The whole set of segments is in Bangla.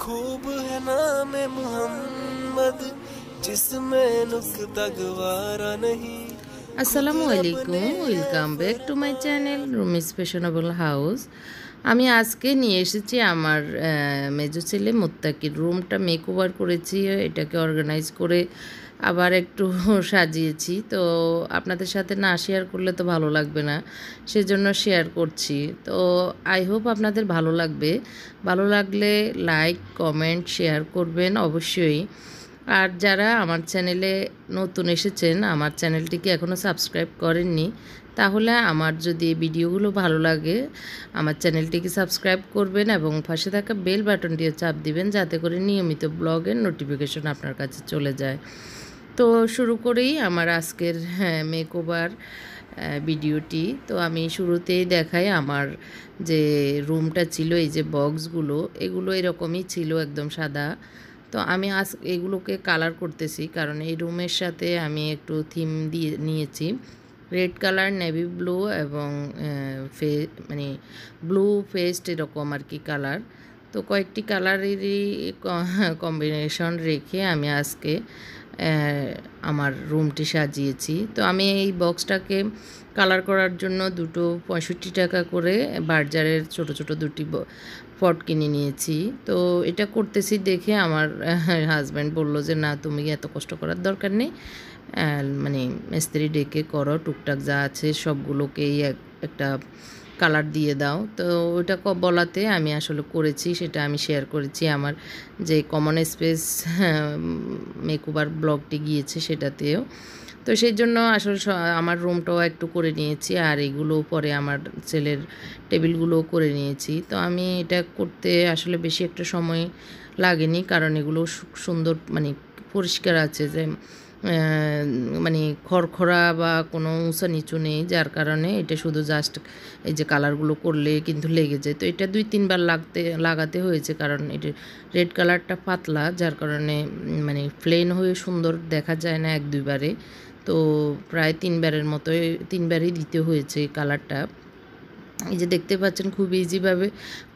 खूब है नाम मोहम्मद जिसमें नुक्ता गवारा नहीं। আসসালামু আলাইকুম, welcome back to my channel Rumi's fashionable house. আমি আজকে নিয়ে এসেছি আমার মেজো ছেলে মুত্তাকির রুমটা মেকওভার করেছি, এটাকে অর্গানাইজ করে আবার একটু সাজিয়েছি। তো আপনাদের সাথে না শেয়ার করলে তো ভালো লাগবে না, সেজন্য শেয়ার করছি। তো আই হোপ আপনাদের ভালো লাগবে। ভালো লাগলে লাইক কমেন্ট শেয়ার করবেন অবশ্যই। আর যারা আমার চ্যানেলে নতুন এসেছেন, আমার চ্যানেলটিকে এখনও সাবস্ক্রাইব করেননি, তাহলে আমার যদি ভিডিওগুলো ভালো লাগে আমার চ্যানেলটিকে সাবস্ক্রাইব করবেন এবং পাশে থাকা বেল বাটনটিও চাপ দিবেন, যাতে করে নিয়মিত ব্লগের নোটিফিকেশন আপনার কাছে চলে যায়। তো শুরু করেই আমার আজকের মেকওভার ভিডিওটি। তো আমি শুরুতেই দেখাই আমার যে রুমটা ছিল, এই যে বক্সগুলো, এগুলো এরকমই ছিল, একদম সাদা। তো আমি এগুলোকে কালার করতেছি, কারণ এই রুমের সাথে আমি একটু থিম দিয়ে নিয়েছি, রেড কালার, নেভি ব্লু এবং মানে ব্লু পেস্ট এরকম আর কি কালার। তো কয়েকটি কালারেরই কম্বিনেশন রেখে আমি আজকে আমার রুমটি সাজিয়েছি। তো আমি এই বক্সটাকে কালার করার জন্য দুটো 65 টাকা করে বার্জারের ছোট ছোট দুটি পট কিনে নিয়েছি। তো এটা করতেছি দেখে আমার হাজব্যান্ড বলল যে না, তুমি এত কষ্ট করার দরকার নেই, মানে মিস্ত্রি ডেকে করো, টুকটাক যা আছে সবগুলোকেই একটা কালার দিয়ে দাও। তো ওইটা বলাতে আমি আসলে করেছি, সেটা আমি শেয়ার করেছি আমার যে কমন স্পেস মেকওভার ব্লগটি গিয়েছে সেটাতেও। তো সেই জন্য আসলে আমার রুমটাও একটু করে নিয়েছি, আর এগুলো পরে আমার ছেলের টেবিলগুলোও করে নিয়েছি। তো আমি এটা করতে আসলে বেশি একটা সময় লাগেনি, কারণ এগুলো সুন্দর মানে পরিষ্কার আছে, যে মানে খড়খড়া বা কোনো উঁচা নিচু নেই, যার কারণে এটা শুধু জাস্ট এই যে কালারগুলো করলে কিন্তু লেগে যায়। তো এটা 2-3 বার লাগাতে হয়েছে, কারণ এটা রেড কালারটা পাতলা, যার কারণে মানে প্লেন হয়ে সুন্দর দেখা যায় না 1-2 বারে। তো প্রায় 3 বারের মতোই 3 বারই দিতে হয়েছে এই কালারটা। এই যে দেখতে পাচ্ছেন খুব ইজিভাবে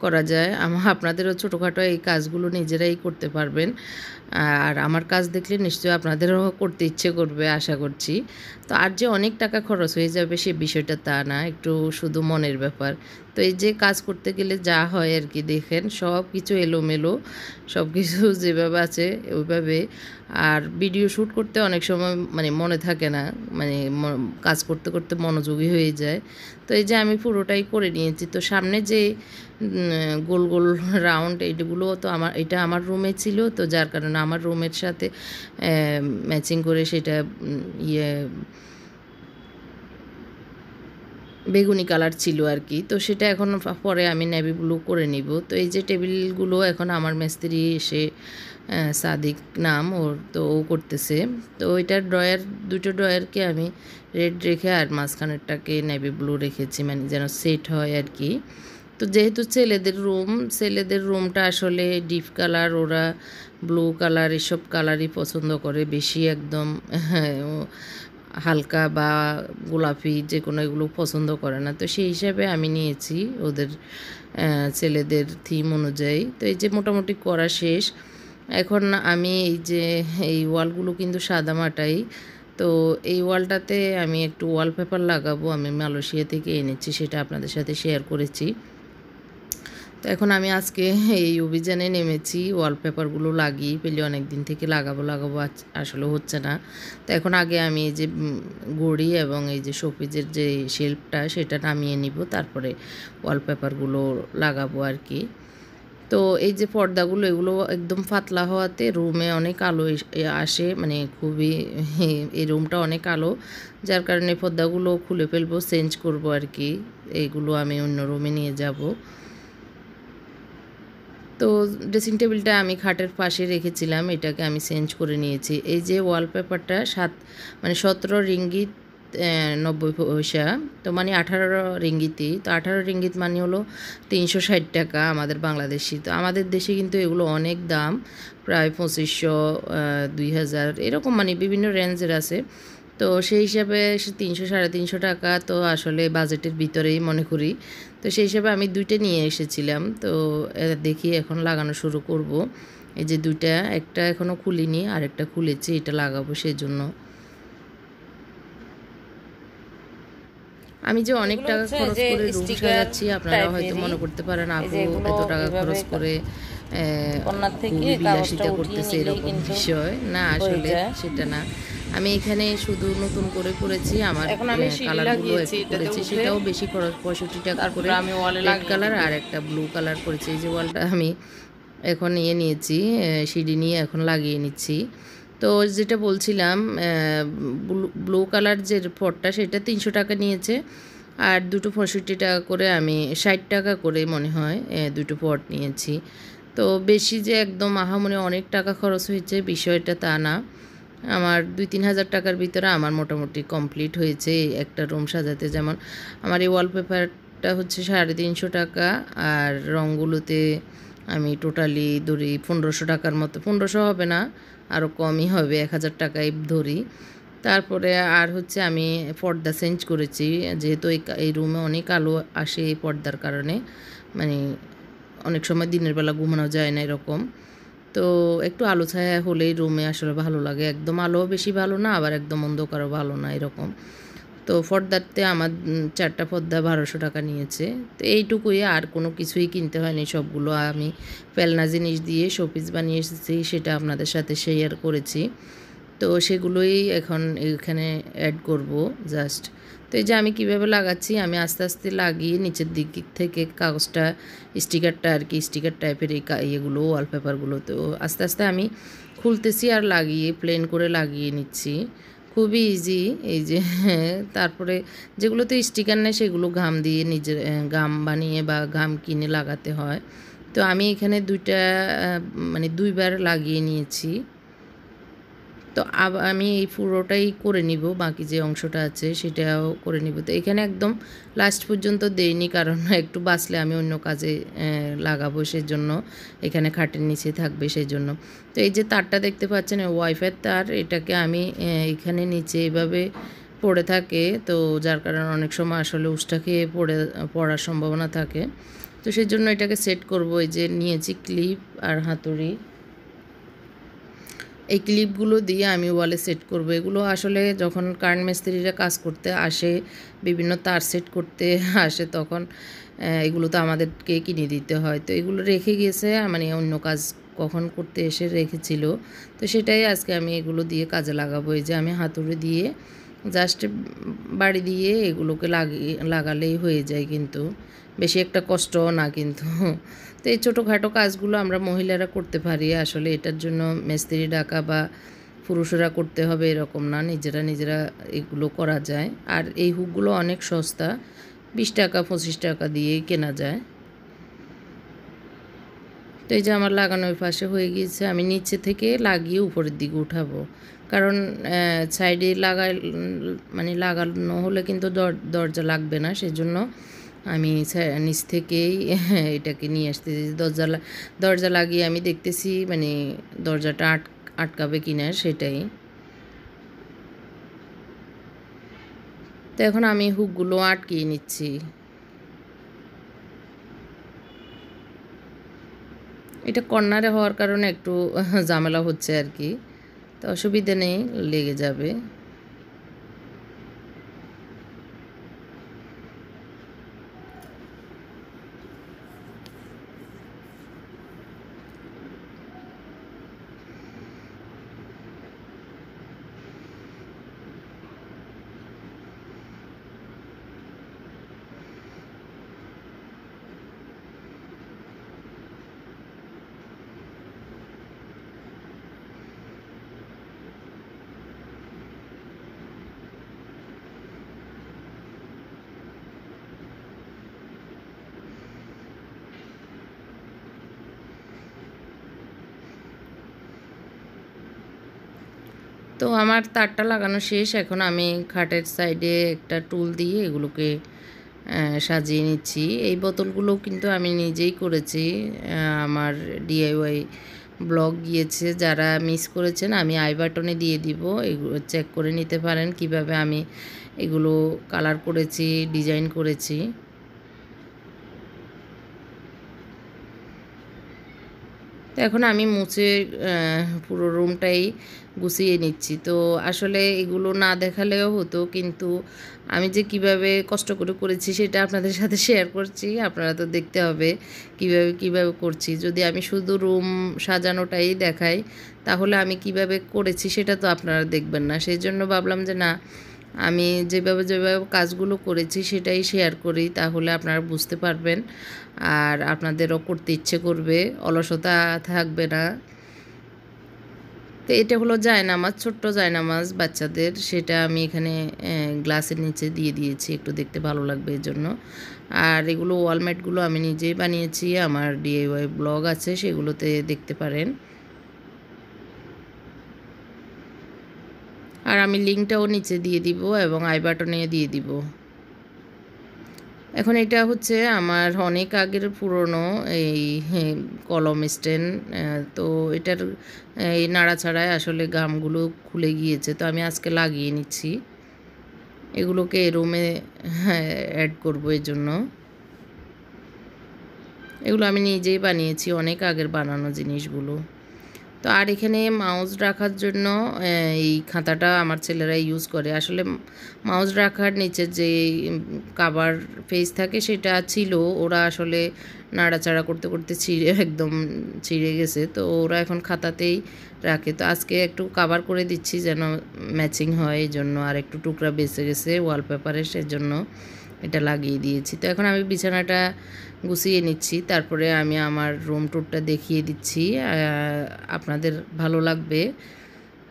করা যায়। আপনাদেরও ছোটোখাটো এই কাজগুলো নিজেরাই করতে পারবেন, আর আমার কাজ দেখলে নিশ্চয়ই আপনাদেরও করতে ইচ্ছে করবে আশা করছি। তো আর যে অনেক টাকা খরচ হয়ে যাবে সে বিষয়টা তা না, একটু শুধু মনের ব্যাপার। তো এই যে কাজ করতে গেলে যা হয় আর কি, দেখেন সব কিছু এলোমেলো, সব কিছু যেভাবে আছে ওইভাবে। আর ভিডিও শ্যুট করতে অনেক সময় মানে মনে থাকে না, মানে কাজ করতে করতে মনোযোগী হয়ে যায়। তো এই যে আমি পুরোটাই করে নিয়েছি। তো সামনে যে গোল গোল রাউন্ড এইগুলো তো এটা আমার রুমে ছিল, তো যার কারণে আমার রুমের সাথে ম্যাচিং করে সেটা বেগুনি কালার ছিল আর কি। তো সেটা এখন পরে আমি নেভি ব্লু করে নিব। তো এই যে টেবিলগুলো এখন আমার মিস্ত্রি এসে, সাদিক নাম ওর, তো ও করতেছে। তো ওইটার দুটো ড্রয়ারকে আমি রেড রেখে আর মাঝখানেরটাকে নেভি ব্লু রেখেছি, মানে যেন সেট হয় আর কি। তো যেহেতু ছেলেদের রুমটা আসলে ডিপ কালার, ওরা ব্লু কালার এসব কালারই পছন্দ করে বেশি, একদম হালকা বা গোলাপি যে কোনো এগুলো পছন্দ করে না। তো সেই হিসাবে আমি নিয়েছি ওদের ছেলেদের থিম অনুযায়ী। তো এই যে মোটামুটি করা শেষ। এখন আমি এই যে এই ওয়ালগুলো কিন্তু সাদামাটাই, তো এই ওয়ালটাতে আমি একটু ওয়ালপেপার লাগাবো, আমি মালয়েশিয়া থেকে এনেছি, সেটা আপনাদের সাথে শেয়ার করেছি। তো এখন আমি আজকে এই অভিযানে নেমেছি, ওয়ালপেপারগুলো লাগিয়ে পেলে অনেক দিন থেকে লাগাবো আসলে হচ্ছে না। তো এখন আগে আমি এই যে ঘড়ি এবং এই যে শোপিজের যে শেলফটা সেটা নামিয়ে নিব, তারপরে ওয়ালপেপারগুলো লাগাবো আর কি। তো এই যে পর্দাগুলো এগুলো একদম পাতলা হওয়াতে রুমে অনেক আলো আসে, মানে খুবই এই রুমটা অনেক আলো, যার কারণে পর্দাগুলো খুলে ফেলবো, চেঞ্জ করব আর কি। এইগুলো আমি অন্য রুমে নিয়ে যাব। তো ড্রেসিং টেবিলটা আমি খাটের পাশে রেখেছিলাম, এটাকে আমি চেঞ্জ করে নিয়েছি। এই যে ওয়ালপেপারটা 17 রিঙ্গিত 90 পয়সা, তো মানে 18 রিঙ্গিতই। তো 18 রিঙ্গিত মানে হলো 360 টাকা আমাদের বাংলাদেশি। তো আমাদের দেশে কিন্তু এগুলো অনেক দাম, প্রায় 2500 2000 এরকম, মানে বিভিন্ন রেঞ্জের আছে। তো সেই হিসাবে 300 350 টাকা তো আসলে বাজেটের ভিতরেই মনে করি। তো সেই হিসাবে আমি 2টা নিয়ে এসেছিলাম। তো দেখি এখন লাগানো শুরু করব। এই যে 2টা, একটা এখনও খুলিনি, আরেকটা খুলেছি, এটা লাগাবো সেজন্য। আমি যে অনেক টাকা খরচ করে রুম সাজাচ্ছি, আপনারা হয়তো মনে করতে পারেন আপু এত টাকা খরচ করে খুবই বিলাসিতা করতেছে, এরকম বিষয় না, আসলে সেটা না। আমি এখানে শুধু নতুন করে করেছি, আমার কালারগুলো একটু করেছি, সেটাও বেশি খরচ, 65 টাকা করে রেড কালার আর একটা ব্লু কালার করেছি। এই যে ওয়ালটা আমি এখন নিয়েছি, সিঁড়ি নিয়ে এখন লাগিয়ে নিচ্ছি। তো যেটা বলছিলাম, ব্লু কালার যে পটটা সেটা 300 টাকা নিয়েছে, আর দুটো 65 টাকা করে, আমি 60 টাকা করে মনে হয় দুটো পট নিয়েছি। তো বেশি যে একদম আহামরি অনেক টাকা খরচ হয়েছে বিষয়টা তা না, আমার 2-3 হাজার টাকার ভিতরে আমার মোটামুটি কমপ্লিট হয়েছে একটা রুম সাজাতে। যেমন আমার এই ওয়ালপেপারটা হচ্ছে 350 টাকা, আর রঙগুলোতে আমি টোটালি ধরি 1500 টাকার মতো, 1500 হবে না, আরও কমই হবে, 1000 টাকাই ধরি। তারপরে আর হচ্ছে আমি পর্দা চেঞ্জ করেছি, যেহেতু এই রুমে অনেক আলো আসে এই পর্দার কারণে, মানে অনেক সময় দিনের বেলা ঘুমানো যায় না এরকম। তো একটু আলো ছায়া হলেই রুমে আসলে ভালো লাগে, একদম আলো বেশি ভালো না, আবার একদম অন্ধকারও ভালো না এরকম। তো পর্দাতে আমার 4টা পর্দা 1200 টাকা নিয়েছে। তো এইটুকুই, আর কোনো কিছুই কিনতে হয়নি, সবগুলো আমি ফেলনা জিনিস দিয়ে শোপিস বানিয়ে এসেছি, সেটা আপনাদের সাথে শেয়ার করেছি। তো সেগুলোই এখন এখানে অ্যাড করব জাস্ট। তো এই যে আমি কিভাবে লাগাচ্ছি, আমি আস্তে আস্তে লাগিয়ে নিচের দিক থেকে কাগজটা, স্টিকারটা আর কি, স্টিকার টাইপের এই ইয়েগুলো, ওয়ালপেপারগুলো, তো আস্তে আস্তে আমি খুলতেছি আর লাগিয়ে প্লেন করে লাগিয়ে নিচ্ছি, খুবই ইজি। এই যে তারপরে যেগুলোতে স্টিকার নেই সেগুলো ঘাম দিয়ে নিজের গাম বানিয়ে বা ঘাম কিনে লাগাতে হয়। তো আমি এখানে 2টা মানে 2বার লাগিয়ে নিয়েছি। তো আমি এই পুরোটাই করে নিব, বাকি যে অংশটা আছে সেটাও করে নিব। তো এখানে একদম লাস্ট পর্যন্ত দেইনি, কারণ একটু বাঁচলে আমি অন্য কাজে লাগাবো, সেজন্য এখানে খাটের নিচে থাকবে সেই জন্য। তো এই যে তারটা দেখতে পাচ্ছেন, ওয়াইফাই তার, এটাকে আমি এখানে নিচে এভাবে পড়ে থাকে, তো যার কারণে অনেক সময় আসলে উষ্টা খেয়ে পড়ার সম্ভাবনা থাকে। তো সেই জন্য এটাকে সেট করব। এই যে নিয়েছি ক্লিপ আর হাতুড়ি, এই ক্লিপগুলো দিয়ে আমি ওয়ালে সেট করব। এগুলো আসলে যখন কারেন্ট মিস্ত্রিরা কাজ করতে আসে, বিভিন্ন তার সেট করতে আসে, তখন এগুলো তো আমাদেরকে কিনে দিতে হয়। তো এগুলো রেখে গিয়েছে, মানে অন্য কাজ কখন করতে এসে রেখেছিল, তো সেটাই আজকে আমি এগুলো দিয়ে কাজে লাগাবো। এই যে আমি হাতুড়ি দিয়ে জাস্ট বাড়ি দিয়ে এগুলোকে লাগালেই হয়ে যায়, কিন্তু বেশি একটা কষ্টও না কিন্তু। তো এই ছোটোখাটো কাজগুলো আমরা মহিলারা করতে পারি, আসলে এটার জন্য মিস্ত্রি ডাকা বা পুরুষরা করতে হবে এরকম না, নিজেরা এগুলো করা যায়। আর এই হুকগুলো অনেক সস্তা, 20 টাকা 25 টাকা দিয়েই কেনা যায়। তো এই যে আমার লাগানোর পাশে হয়ে গিয়েছে, আমি নিচে থেকে লাগিয়ে উপরের দিকে উঠাবো, কারণ সাইডে মানে লাগানো হলে কিন্তু দরজা লাগবে না, সেজন্য আমি নিচ থেকেই এটাকে নিয়ে আসতেছি। দরজা লাগিয়ে আমি দেখতেছি মানে দরজাটা আটকাবে কিনা সেটাই। তো এখন আমি হুকগুলো আটকিয়ে নিচ্ছি। এটা কর্নারে হওয়ার কারণে একটু ঝামেলা হচ্ছে আর কি, তো অসুবিধা নেই, লেগে যাবে। তো আমার তারটা লাগানো শেষ, এখন আমি খাটের সাইডে একটা টুল দিয়ে এগুলোকে সাজিয়ে নিচ্ছি। এই বোতলগুলো কিন্তু আমি নিজেই করেছি, আমার ডিআইওয়াই ব্লগ গিয়েছে। যারা মিস করেছেন আমি আই বাটনে দিয়ে দিব, এগুলো চেক করে নিতে পারেন কিভাবে আমি এগুলো কালার করেছি, ডিজাইন করেছি। তো এখন আমি মুছে পুরো রুমটাই গুছিয়ে নিচ্ছি। তো আসলে এগুলো না দেখালেও হতো, কিন্তু আমি যে কিভাবে কষ্ট করে করেছি সেটা আপনাদের সাথে শেয়ার করছি। আপনারা তো দেখতে হবে কিভাবে করছি। যদি আমি শুধু রুম সাজানোটাই দেখাই তাহলে আমি কিভাবে করেছি সেটা তো আপনারা দেখবেন না। সেই জন্য ভাবলাম যে না, আমি যেভাবে কাজগুলো করেছি সেটাই শেয়ার করি, তাহলে আপনারা বুঝতে পারবেন আর আপনাদেরও করতে ইচ্ছে করবে, অলসতা থাকবে না। তো এটা হলো জায়নামাজ, ছোট্ট জায়নামাজ বাচ্চাদের, সেটা আমি এখানে গ্লাসের নিচে দিয়ে দিয়েছি, একটু দেখতে ভালো লাগবে এই জন্য। আর এগুলো ওয়ালমেটগুলো আমি নিজেই বানিয়েছি, আমার DIY ব্লগ আছে, সেগুলোতে দেখতে পারেন। আর আমি লিঙ্কটাও নিচে দিয়ে দিব এবং আই বাটনে দিয়ে দিব। এখন এটা হচ্ছে আমার অনেক আগের পুরনো এই কলম স্ট্যান্ড। তো এটার এই নাড়াচাড়ায় আসলে গামগুলো খুলে গিয়েছে, তো আমি আজকে লাগিয়ে নিচ্ছি। এগুলোকে রুমে অ্যাড করবো, এই জন্য। এগুলো আমি নিজেই বানিয়েছি, অনেক আগের বানানো জিনিসগুলো। তো আর এখানে মাউস রাখার জন্য এই খাতাটা আমার ছেলেরা ইউজ করে। আসলে মাউস রাখার নিচে যে কাভার পেজ থাকে সেটা ছিল, ওরা আসলে নাড়াচাড়া করতে করতে একদম ছিঁড়ে গেছে, তো ওরা এখন খাতাতেই রাখে। তো আজকে একটু কাভার করে দিচ্ছি যেন ম্যাচিং হয়, এই জন্য। আর একটু টুকরা বেঁচে গেছে ওয়ালপেপারে, সেজন্য এটা লাগিয়ে দিয়েছি। তো এখন আমি বিছানাটা গুছিয়ে নিচ্ছি, তারপরে আমি আমার রুম ট্যুরটা দেখিয়ে দিচ্ছি। আপনাদের ভালো লাগবে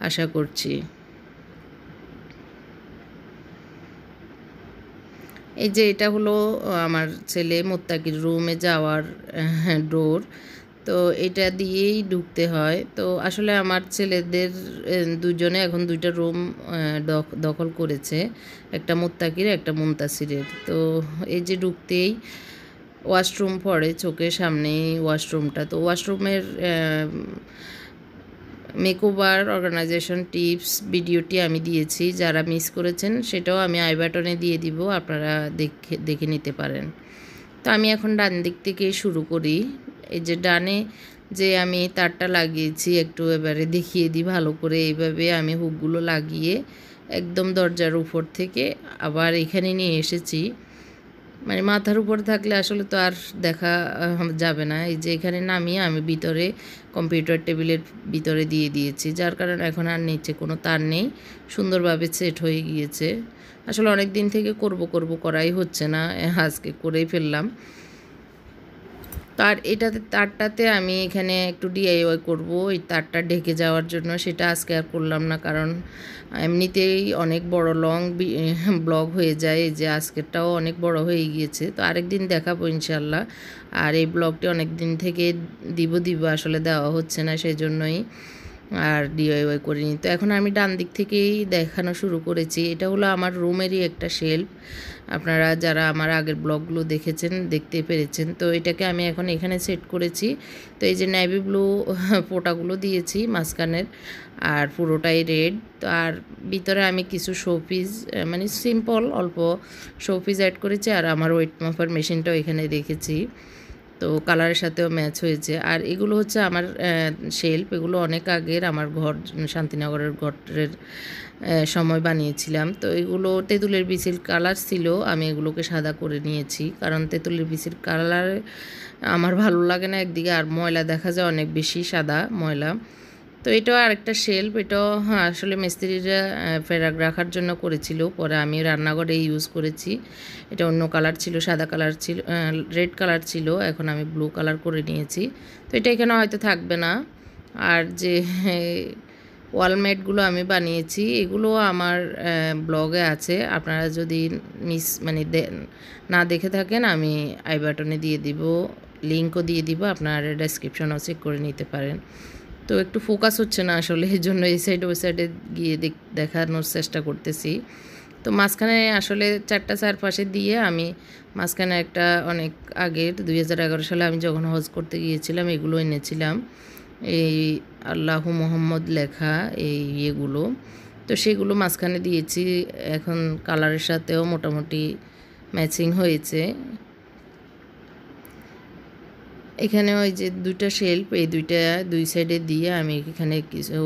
আশা করছি। এই যে এটা হলো আমার ছেলে মুত্তাকির রুমে যাওয়ার ডোর। তো এটা দিয়েই ঢুকতে হয়। তো আসলে আমার ছেলেদের দুজনে এখন দুইটা রুম দখল করেছে, একটা মুত্তাকির একটা মুনতাসিরের। তো এই যে ঢুকতেই ওয়াশরুম পড়ে চোখের সামনেই ওয়াশরুমটা। তো ওয়াশরুমের মেকওভার অর্গানাইজেশন টিপস ভিডিওটি আমি দিয়েছি, যারা মিস করেছেন সেটাও আমি আই বাটনে দিয়ে দিব, আপনারা দেখে নিতে পারেন। তো আমি এখন ডান দিক থেকে শুরু করি। এই যে ডানে যে আমি তারটা লাগিয়েছি, একটু এবারে দেখিয়ে দিই ভালো করে। এইভাবে আমি হুকগুলো লাগিয়ে একদম দরজার উপর থেকে আবার এখানে নিয়ে এসেছি। মানে মাথার উপর থাকলে আসলে তো আর দেখা যাবে না। এই যে এখানে নামিয়ে আমি ভিতরে কম্পিউটার টেবিলের ভিতরে দিয়ে দিয়েছি, যার কারণে এখন আর নিচে কোনো তার নেই, সুন্দরভাবে সেট হয়ে গিয়েছে। আসলে অনেক দিন থেকে করব করাই হচ্ছে না, আজকে করেই ফেললাম। তার তারটাতে আমি এখানে একটু DIY করব, এই তারটা ঢেকে যাওয়ার জন্য। সেটা আজকে আর করলাম না, কারণ এমনিতেই অনেক বড় লং ব্লগ হয়ে যায়। এই যে আজকেরটাও অনেক বড় হয়ে গিয়েছে, তো আরেকদিন দেখাবো ইনশাল্লাহ। আর এই ব্লগটি অনেক দিন থেকে দিব আসলে দেওয়া হচ্ছে না, সেই জন্যই আর DIY করিনি। তো এখন আমি ডান দিক থেকেই দেখানো শুরু করেছি। এটা হলো আমার রুমেরই একটা শেলফ, আপনারা যারা আমার আগের ব্লগগুলো দেখেছেন দেখতে পেরেছেন। তো এটাকে আমি এখন এখানে সেট করেছি। তো এই যে নেভি ব্লু পোটাগুলো দিয়েছি মাঝখানের, আর পুরোটাই রেড। তো আর ভিতরে আমি কিছু শোপিস, মানে সিম্পল অল্প শোপিস অ্যাড করেছি, আর আমার ওয়েট মাপার মেশিনটাও এখানে রেখেছি। তো কালারের সাথেও ম্যাচ হয়েছে। আর এগুলো হচ্ছে আমার শেলফ, এগুলো অনেক আগের, আমার ঘর শান্তিনগরের ঘরের সময় বানিয়েছিলাম। তো এগুলো তেঁতুলের বিচির কালার ছিল, আমি এগুলোকে সাদা করে নিয়েছি, কারণ তেঁতুলের বিচির কালার আমার ভালো লাগে না একদিকে, আর ময়লা দেখা যায় অনেক বেশি, সাদা ময়লা। তো এটাও আরেকটা শেলফ, এটাও আসলে মিস্ত্রিরা ফেরাক রাখার জন্য করেছিল, পরে আমি রান্নাঘরে ইউজ করেছি। এটা অন্য কালার ছিল, সাদা কালার ছিল, রেড কালার ছিল, এখন আমি ব্লু কালার করে নিয়েছি। তো এটা এখানে হয়তো থাকবে না। আর যে ওয়ালমেটগুলো আমি বানিয়েছি, এগুলো আমার ব্লগে আছে, আপনারা যদি মানে না দেখে থাকেন আমি আই বাটনে দিয়ে দিব, লিঙ্কও দিয়ে দিব, আপনারা ডেসক্রিপশনও চেক করে নিতে পারেন। তো একটু ফোকাস হচ্ছে না আসলে, এই জন্য এই সাইড ওই সাইডে গিয়ে দেখানোর চেষ্টা করতেছি। তো মাঝখানে আসলে চারপাশে দিয়ে আমি মাঝখানে একটা অনেক আগের 2011 সালে আমি যখন হজ করতে গিয়েছিলাম এগুলো এনেছিলাম। এই আল্লাহু মোহাম্মদ লেখা এই ইয়েগুলো, তো সেগুলো মাঝখানে দিয়েছি। এখন কালারের সাথেও মোটামুটি ম্যাচিং হয়েছে। এখানে ওই যে দুইটা শেল্ফ, এই দুই সাইডে দিয়ে আমি এখানে কিছু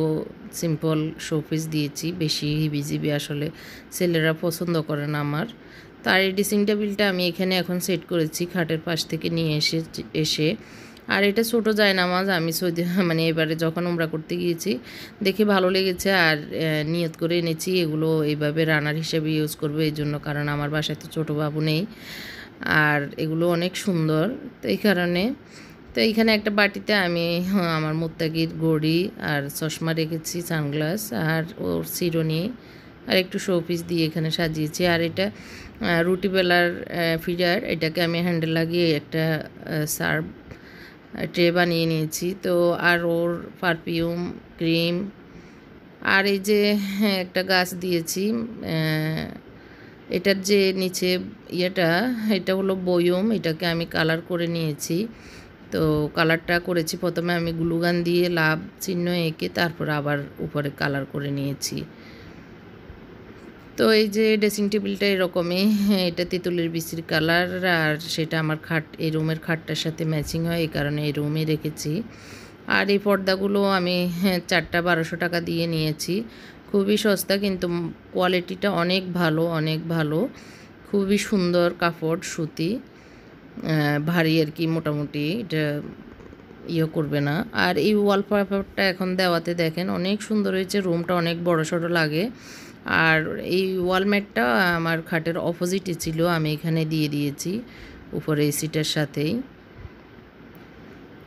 সিম্পল শোপিস দিয়েছি, বেশি হিবিজিবি আসলে ছেলেরা পছন্দ করে না আমার। তার এই ড্রেসিং টেবিলটা আমি এখানে এখন সেট করেছি খাটের পাশ থেকে নিয়ে এসে। আর এটা ছোটো জায়নামাজ, আমি সৌদি মানে এবারে যখন উমরা করতে গিয়েছি দেখে ভালো লেগেছে আর নিয়ত করে এনেছি এগুলো এইভাবে রানার হিসেবে ইউজ করবো এই জন্য, কারণ আমার বাসায় তো ছোটো বাবু নেই। আর এগুলো অনেক সুন্দর, তো এই কারণে। তো এইখানে একটা বাটিতে আমি আমার মুত্তাকির ঘড়ি আর চশমা রেখেছি, সানগ্লাস আর ওর চিরুনি আর একটু শোপিস দিয়ে এখানে সাজিয়েছি। আর এটা রুটি বেলার ফিডার, এটাকে আমি হ্যান্ডেল লাগিয়ে একটা সার্ভ ট্রে বানিয়ে নিয়েছি। তো আর ওর পারফিউম, ক্রিম আর এই যে একটা গাছ দিয়েছি, এটার যে নিচে এটা হলো বয়ম, এটাকে আমি কালার করে নিয়েছি। তো কালারটা করেছি প্রথমে আমি গ্লুগান দিয়ে লাভ চিহ্ন এঁকে তারপর আবার উপরে কালার করে নিয়েছি। তো এই যে ড্রেসিং টেবিলটা এরকমই, এটা তেঁতুলের বিচির কালার আর সেটা আমার এই রুমের খাটটার সাথে ম্যাচিং হয়, এই কারণে এই রুমে রেখেছি। আর এই পর্দাগুলো আমি 4টা 1200 টাকা দিয়ে নিয়েছি, খুবই সস্তা কিন্তু কোয়ালিটিটা অনেক ভালো, অনেক ভালো, খুবই সুন্দর কাপড়, সুতি, ভারী আর কি, মোটামুটি এটা করবে না। আর এই ওয়ালপেপারটা এখন দেওয়াতে দেখেন অনেক সুন্দর হয়েছে, রুমটা অনেক বড়সড় লাগে। আর এই ওয়ালমেটটা আমার খাটের অপোজিটে ছিল, আমি এখানে দিয়ে দিয়েছি উপরে এসিটার সাথেই।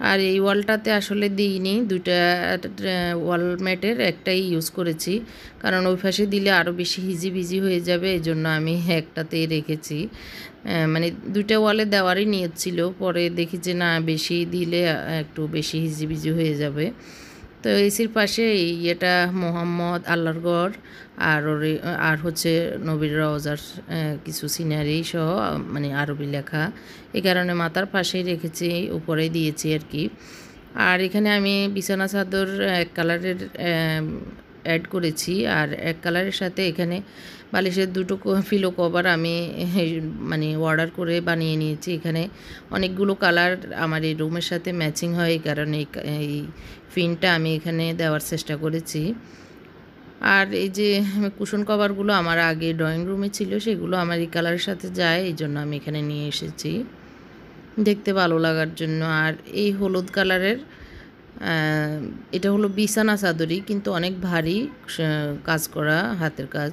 আর এই ওয়ালটাতে আসলে দিইনি, দুইটা ওয়ালমেটের একটাই ইউজ করেছি, কারণ ওই পাশে দিলে আরও বেশি হিজিবিজি হয়ে যাবে, এই জন্য আমি একটাতেই রেখেছি। মানে দুইটা ওয়ালে দেওয়ারই নিয়ত ছিল, পরে দেখি যে না, বেশি দিলে একটু বেশি হিজিবিজি হয়ে যাবে। তো এসির পাশে এটা মোহাম্মদ আল্লাহর গড় আর হচ্ছে নবীর রওজার কিছু সিনারি সহ মানে আরবি লেখা, এই কারণে মাথার পাশেই রেখেছি, উপরে দিয়েছি আর কি। আর এখানে আমি বিছানা চাদর এক কালারের অ্যাড করেছি, আর এক কালারের সাথে এখানে বালিশের দুটো ফিলো কভার আমি মানে অর্ডার করে বানিয়ে নিয়েছি। এখানে অনেকগুলো কালার আমার এই রুমের সাথে ম্যাচিং হয়, এই কারণে এই ফিনটা আমি এখানে দেওয়ার চেষ্টা করেছি। আর এই যে কুশন কভারগুলো আমার আগে ড্রয়িং রুমে ছিল, সেগুলো আমার এই কালারের সাথে যায়, এই জন্য আমি এখানে নিয়ে এসেছি দেখতে ভালো লাগার জন্য। আর এই হলুদ কালারের এটা হলো বিছানা চাদরই, কিন্তু অনেক ভারী কাজ করা, হাতের কাজ।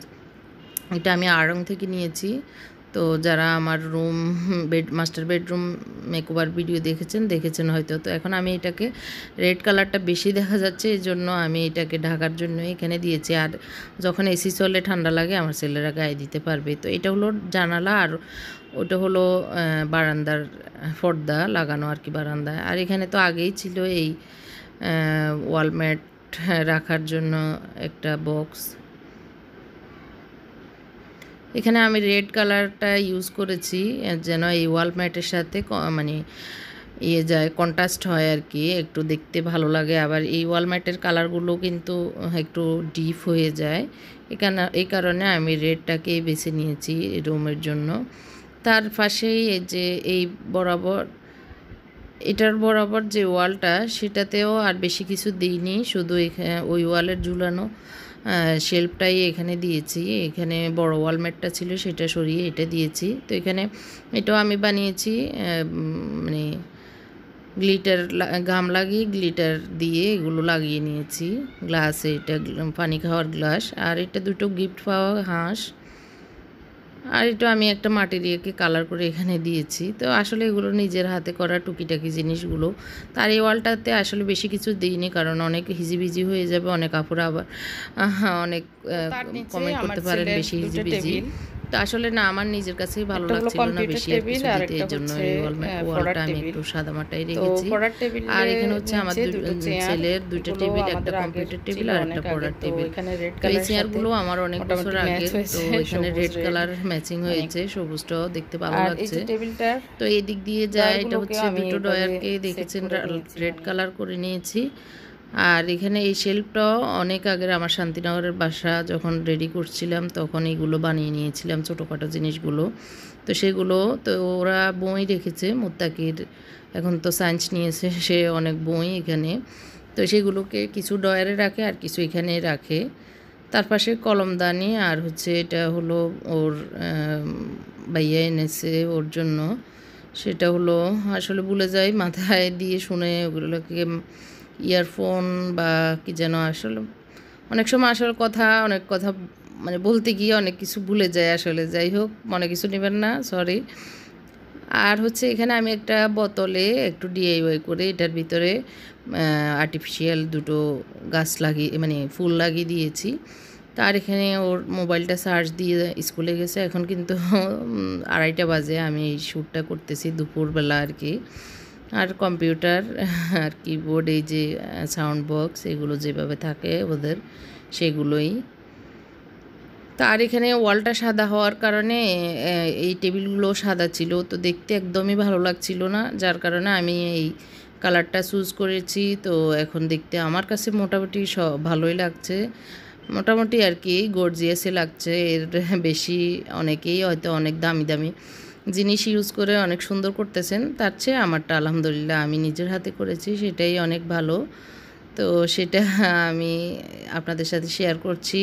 এটা আমি আড়ং থেকে নিয়েছি। তো যারা আমার মাস্টার বেডরুম মেকওভার ভিডিও দেখেছেন হয়তো। তো এখন আমি এটাকে রেড কালারটা বেশি দেখা যাচ্ছে, এই জন্য আমি এটাকে ঢাকার জন্য এখানে দিয়েছি। আর যখন এসি চলে ঠান্ডা লাগে আমার ছেলেরা গায়ে দিতে পারবে। তো এটা হলো জানালা, আর ওটা হলো বারান্দার পর্দা লাগানো আর কি, বারান্দায়। আর এখানে তো আগেই ছিল এই ওয়ালমেট রাখার জন্য একটা বক্স। এখানে আমি রেড কালারটা ইউজ করেছি যেন এই ওয়ালম্যাটের সাথে মানে যায়, কন্ট্রাস্ট হয় আর কি, একটু দেখতে ভালো লাগে। আবার এই ওয়ালম্যাটের কালারগুলো কিন্তু একটু ডিপ হয়ে যায়, এই কারণে আমি রেডটাকেই বেছে নিয়েছি রুমের জন্য। তার পাশেই এই যে এই এটার বরাবর যে ওয়ালটা, সেটাতেও আর বেশি কিছু দিইনি, শুধু ওই ওয়ালের ঝুলানো শেল্ফটাই এখানে দিয়েছি। এখানে বড় ওয়ালমেটটা ছিল, সেটা সরিয়ে এটা দিয়েছি। তো এখানে এটাও আমি বানিয়েছি মানে গ্লিটার, গাম লাগিয়ে গ্লিটার দিয়ে এগুলো লাগিয়ে নিয়েছি গ্লাসে, এটা পানি খাওয়ার গ্লাস। আর এটা দুটো গিফট পাওয়া হাঁস, আর এটা আমি একটা মাটির ইয়েকে কালার করে এখানে দিয়েছি। তো আসলে এগুলো নিজের হাতে করা টুকিটাকি জিনিসগুলো। তার এই ওয়ালটাতে আসলে বেশি কিছু দিইনি, কারণ অনেক হিজিবিজি হয়ে যাবে, অনেক আপুরা আবার অনেক কমেন্ট করতে পারেন বেশি হিজিবিজি। তো আসলে না আমার নিজের কাছেই ভালো একটা হলো লাগছিল না কম্পিউটার বেশি আর টেবিল কিছু আর দিতে, একটা এই জন্য হচ্ছে এই পড়ার ওয়ালটা আমি টেবিল। একটু সাদামাটাই তো রেখেছি। পড়ার টেবিলে আর এখানে হচ্ছে আমার দুটো চেয়ার, ছেলের দুইটা এগুলো টেবিল, একটা আমাদের আগের কম্পিউটার টেবিল ছিল আর অনেক একটা আগে। পড়ার তো টেবিল। এখানে রেড তো এই কালারের চেয়ারগুলো সাথে আমার অনেক বছর মোটামুটি ম্যাচ আগের, হয়েছে, তো এখানে সবুজ রেড রেড। কালার ম্যাচিং হয়েছে, সবুজটাও দেখতে ভালো আর এই লাগছে। যে টেবিলটার তো এই দিক দিয়ে যায়, এটা ডয়ারগুলোকে হচ্ছে আমি দুটো এইভাবে ডয়ারকে সেট দেখেছেন করে নিয়েছি রেড মানে। কালার করে নিয়েছি। আর এখানে এই শেলফটাও অনেক আগের, আমার শান্তিনগরের বাসা যখন রেডি করছিলাম তখন এগুলো বানিয়ে নিয়েছিলাম, ছোটোখাটো জিনিসগুলো। তো সেগুলো তো ওরা বই রেখেছে, মুত্তাকির এখন তো সায়েন্স নিয়েছে, সে অনেক বই এখানে। তো সেগুলোকে কিছু ডয়ারে রাখে আর কিছু এখানে রাখে। তার পাশে কলমদানি, আর হচ্ছে এটা হলো ওর ভাইয়া এনেছে ওর জন্য, সেটা হলো আসলে ভুলে যাই মাথায় দিয়ে শুনে ওগুলোকে ইয়ারফোন বা কি যেন, আসলে অনেক সময় আসলে অনেক কথা মানে বলতে গিয়ে অনেক কিছু ভুলে যায় আসলে। যাই হোক, মনে কিছু নেবেন না, সরি। আর হচ্ছে এখানে আমি একটা বোতলে একটু ডিআইওয়াই করে এটার ভিতরে আর্টিফিশিয়াল দুটো গাছ লাগিয়ে মানে ফুল লাগিয়ে দিয়েছি। তার এখানে ওর মোবাইলটা চার্জ দিয়ে স্কুলে গেছে, এখন কিন্তু 2:30 বাজে, আমি এই শ্যুটটা করতেছি দুপুরবেলা আর কি। আর কম্পিউটার আর কিবোর্ড, এই যে সাউন্ড বক্স, এগুলো যেভাবে থাকে ওদের সেগুলোই। তো আর এখানে ওয়ালটা সাদা হওয়ার কারণে এই টেবিলগুলো সাদা ছিল, তো দেখতে একদমই ভালো লাগছিল না, যার কারণে আমি এই কালারটা চুজ করেছি। তো এখন দেখতে আমার কাছে মোটামুটি ভালোই লাগছে, মোটামুটি আর কি গর্জিয়াসে লাগছে। এর বেশি অনেকেই হয়তো অনেক দামি দামি জিনিস ইউজ করে অনেক সুন্দর করতেছেন, তার চেয়ে আমারটা আলহামদুলিল্লাহ আমি নিজের হাতে করেছি, সেটাই অনেক ভালো। তো সেটা আমি আপনাদের সাথে শেয়ার করছি,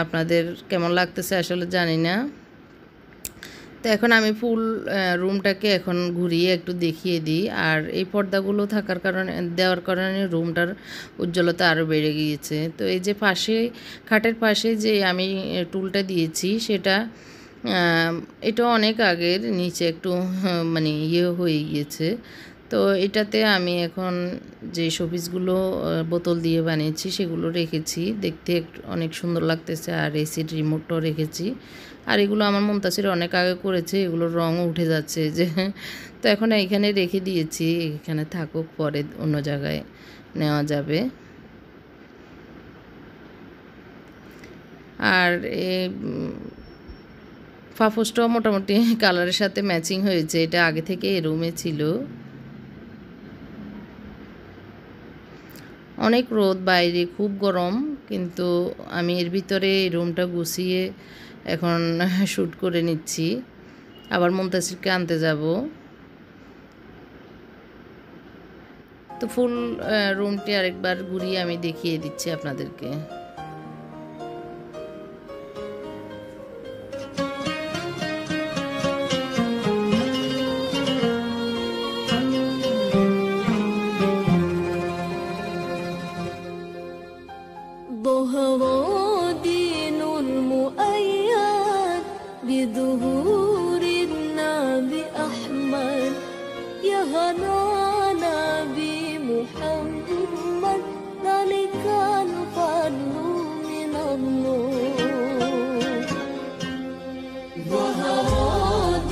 আপনাদের কেমন লাগতেছে আসলে জানি না। তো এখন আমি ফুল রুমটাকে এখন ঘুরিয়ে একটু দেখিয়ে দিই। আর এই পর্দাগুলো দেওয়ার কারণে রুমটার উজ্জ্বলতা আরও বেড়ে গিয়েছে। তো এই যে পাশে খাটের পাশে যে আমি টুলটা দিয়েছি সেটা এটা অনেক আগের, নিচে একটু মানে হয়ে গিয়েছে। তো এটাতে আমি এখন যে শোপিসগুলো বোতল দিয়ে বানিয়েছি সেগুলো রেখেছি, দেখতে অনেক সুন্দর লাগতেছে। আর এসির রিমোটটাও রেখেছি। আর এগুলো আমার মুনতাসির অনেক আগে করেছে, এগুলোর রঙও উঠে যাচ্ছে যে। তো এখন এইখানে রেখে দিয়েছি, এখানে থাকুক, পরে অন্য জায়গায় নেওয়া যাবে। আর ফাফোসটাও মোটামুটি কালারের সাথে ম্যাচিং হয়েছে, এটা আগে থেকে এই রুমে ছিল। অনেক রোদ বাইরে, খুব গরম, কিন্তু আমি এর ভিতরে এই রুমটা গুছিয়ে এখন শ্যুট করে নিচ্ছি, আবার মুনতাসিরকে আনতে যাব। তো ফুল রুমটি আরেকবার ঘুরিয়ে আমি দেখিয়ে দিচ্ছি আপনাদেরকে। دين المؤيد بظهور النبي أحمد يا هنانا بمحمد ذلك الفضل من الله ظهر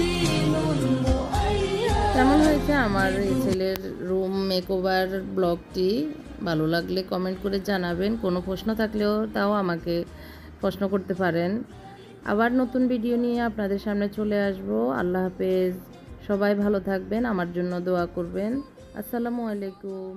دين المؤيد। কেমন হয়েছে আমার এই ছেলের রুম মেকওভার ব্লগটি? ভালো লাগলে কমেন্ট করে জানাবেন, কোনো প্রশ্ন থাকলেও তাও আমাকে প্রশ্ন করতে পারেন। আবার নতুন ভিডিও নিয়ে আপনাদের সামনে চলে আসব। আল্লাহ হাফেজ, সবাই ভালো থাকবেন, আমার জন্য দোয়া করবেন। আসসালামু আলাইকুম।